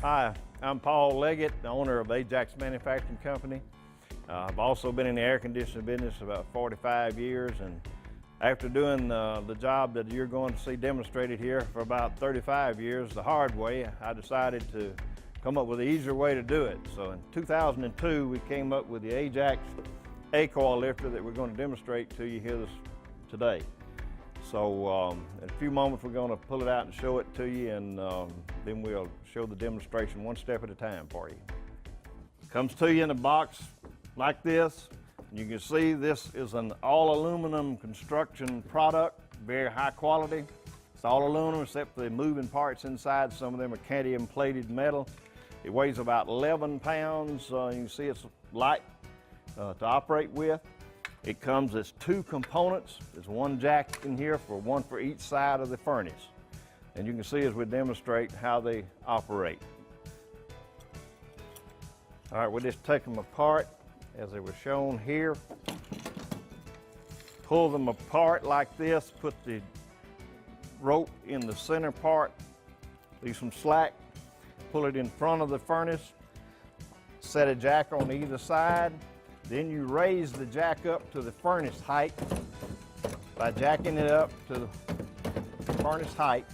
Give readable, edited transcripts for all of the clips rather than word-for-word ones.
Hi, I'm Paul Leggett, the owner of Ajax Manufacturing Company. I've also been in the air conditioning business about 45 years, and after doing the job that you're going to see demonstrated here for about 35 years the hard way, I decided to come up with an easier way to do it. So in 2002, we came up with the Ajax A-Coil Lifter that we're going to demonstrate to you here today. So in a few moments we're going to pull it out and show it to you, and then we'll show the demonstration one step at a time for you. It comes to you in a box like this. You can see this is an all aluminum construction product, very high quality. It's all aluminum except for the moving parts inside. Some of them are cadium plated metal. It weighs about 11 pounds. You can see it's light to operate with. It comes as two components. There's one jack in here, one for each side of the furnace. And you can see as we demonstrate how they operate. All right, we'll just take them apart as they were shown here. Pull them apart like this, put the rope in the center part, leave some slack, pull it in front of the furnace, set a jack on either side. Then you raise the jack up to the furnace height by jacking it up to the furnace height.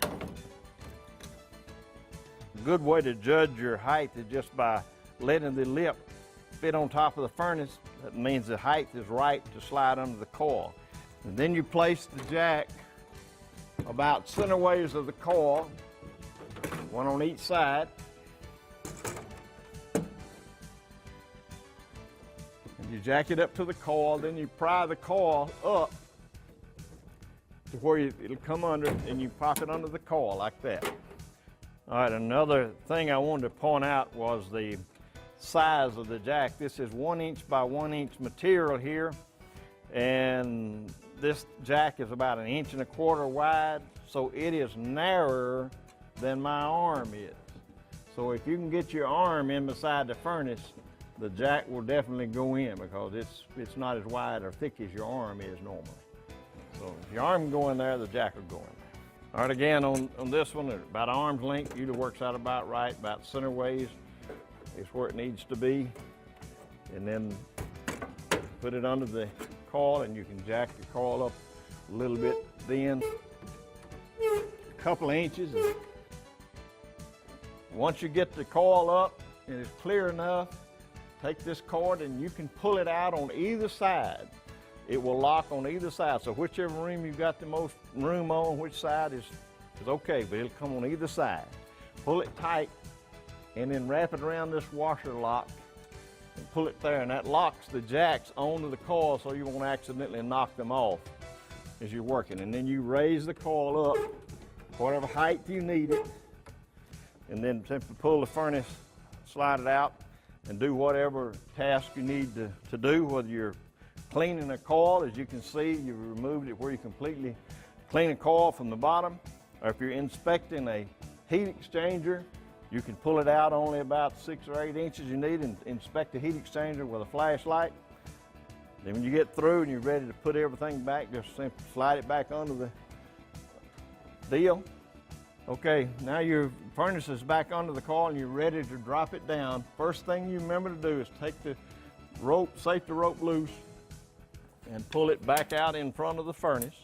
A good way to judge your height is just by letting the lip fit on top of the furnace. That means the height is right to slide under the coil. And then you place the jack about centerways of the coil, one on each side. You jack it up to the coil, then you pry the coil up to where it'll come under, and you pop it under the coil like that. All right, another thing I wanted to point out was the size of the jack. This is 1 inch by 1 inch material here, and this jack is about 1.25 inches wide, so it is narrower than my arm is. So if you can get your arm in beside the furnace, the jack will definitely go in because it's not as wide or thick as your arm is normally. So if your arm can go in there, the jack will go in there. All right, again, on this one, about arm's length, usually works out about right, about centerways is where it needs to be. And then put it under the coil, and you can jack the coil up a little bit then, a couple of inches. Once you get the coil up and it's clear enough, take this cord and you can pull it out on either side. It will lock on either side. So whichever room you've got the most room on, which side is okay, but it'll come on either side. Pull it tight and then wrap it around this washer lock and pull it there, and that locks the jacks onto the coil so you won't accidentally knock them off as you're working. And then you raise the coil up whatever height you need it, and then simply pull the furnace, slide it out, and do whatever task you need to do, whether you're cleaning a coil. As you can see, you've removed it where you completely clean a coil from the bottom, or if you're inspecting a heat exchanger, you can pull it out only about 6 or 8 inches you need and inspect the heat exchanger with a flashlight. Then when you get through and you're ready to put everything back, just simply slide it back under the deal. Okay, now your furnace is back under the coil and you're ready to drop it down. First thing you remember to do is take the rope, safety rope loose, and pull it back out in front of the furnace.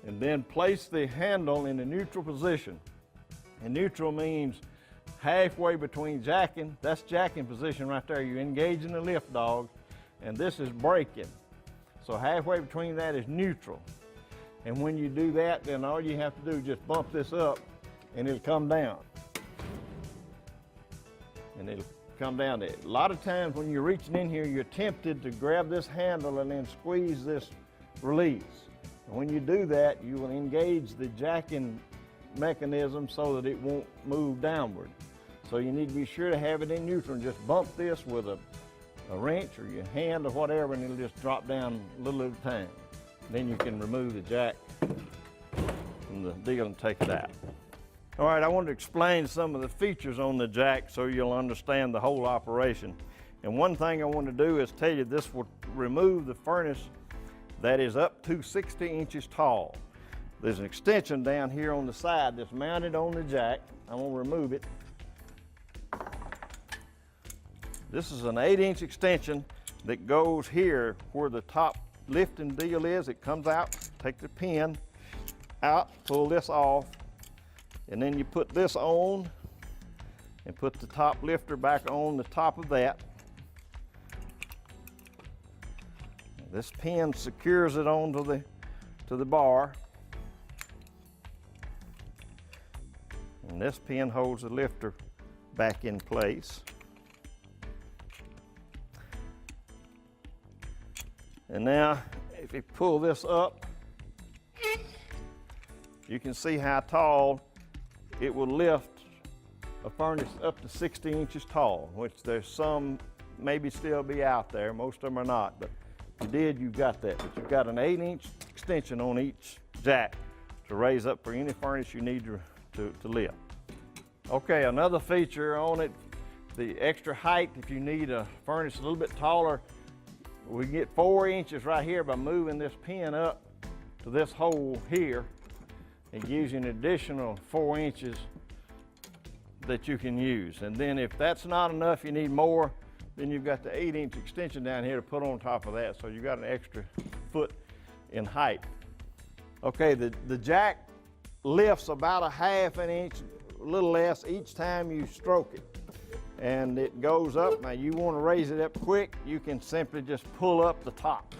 And then place the handle in the neutral position. And neutral means halfway between jacking. That's jacking position right there. You're engaging the lift dog, and this is braking. So halfway between that is neutral. And when you do that, then all you have to do is just bump this up and it'll come down. And it'll come down there. A lot of times when you're reaching in here, you're tempted to grab this handle and then squeeze this release. And when you do that, you will engage the jacking mechanism so that it won't move downward. So you need to be sure to have it in neutral and just bump this with a wrench or your hand or whatever, and it'll just drop down a little at a time. Then you can remove the jack from the deal and take it out. All right, I want to explain some of the features on the jack so you'll understand the whole operation. And one thing I want to do is tell you this will remove the furnace that is up to 60 inches tall. There's an extension down here on the side that's mounted on the jack. I'm gonna remove it. This is an 8-inch extension that goes here where the top lifting deal is. It comes out, take the pin out, pull this off, and then you put this on and put the top lifter back on the top of that. This pin secures it onto the bar. And this pin holds the lifter back in place. And now, if you pull this up, you can see how tall it will lift a furnace up to 60 inches tall, which there's some maybe still be out there. Most of them are not, but if you did, you've got that. But you've got an 8-inch extension on each jack to raise up for any furnace you need to lift. Okay, another feature on it, the extra height. If you need a furnace a little bit taller, we get 4 inches right here by moving this pin up to this hole here. It gives you an additional 4 inches that you can use. And then if that's not enough, you need more, then you've got the 8-inch extension down here to put on top of that. So you got an extra foot in height. Okay, the jack lifts about a half an inch, a little less each time you stroke it. And it goes up. Now you want to raise it up quick, you can simply just pull up the top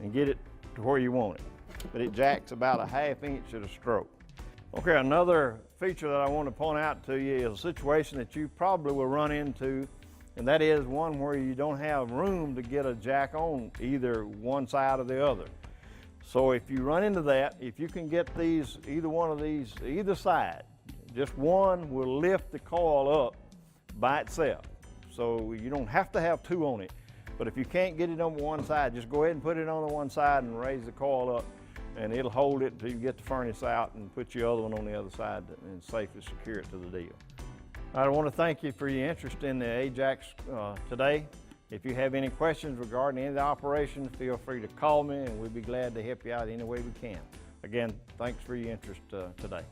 and get it to where you want it. But it jacks about a half inch at a stroke. Okay, another feature that I want to point out to you is a situation that you probably will run into, and that is one where you don't have room to get a jack on either one side or the other. So if you run into that, if you can get these, either one of these, either side, just one will lift the coil up by itself. So you don't have to have two on it, but if you can't get it on one side, just go ahead and put it on the one side and raise the coil up, and it'll hold it until you get the furnace out and put your other one on the other side and safely secure it to the deal. I want to thank you for your interest in the Ajax today. If you have any questions regarding any of the operations, feel free to call me and we'll be glad to help you out any way we can. Again, thanks for your interest today.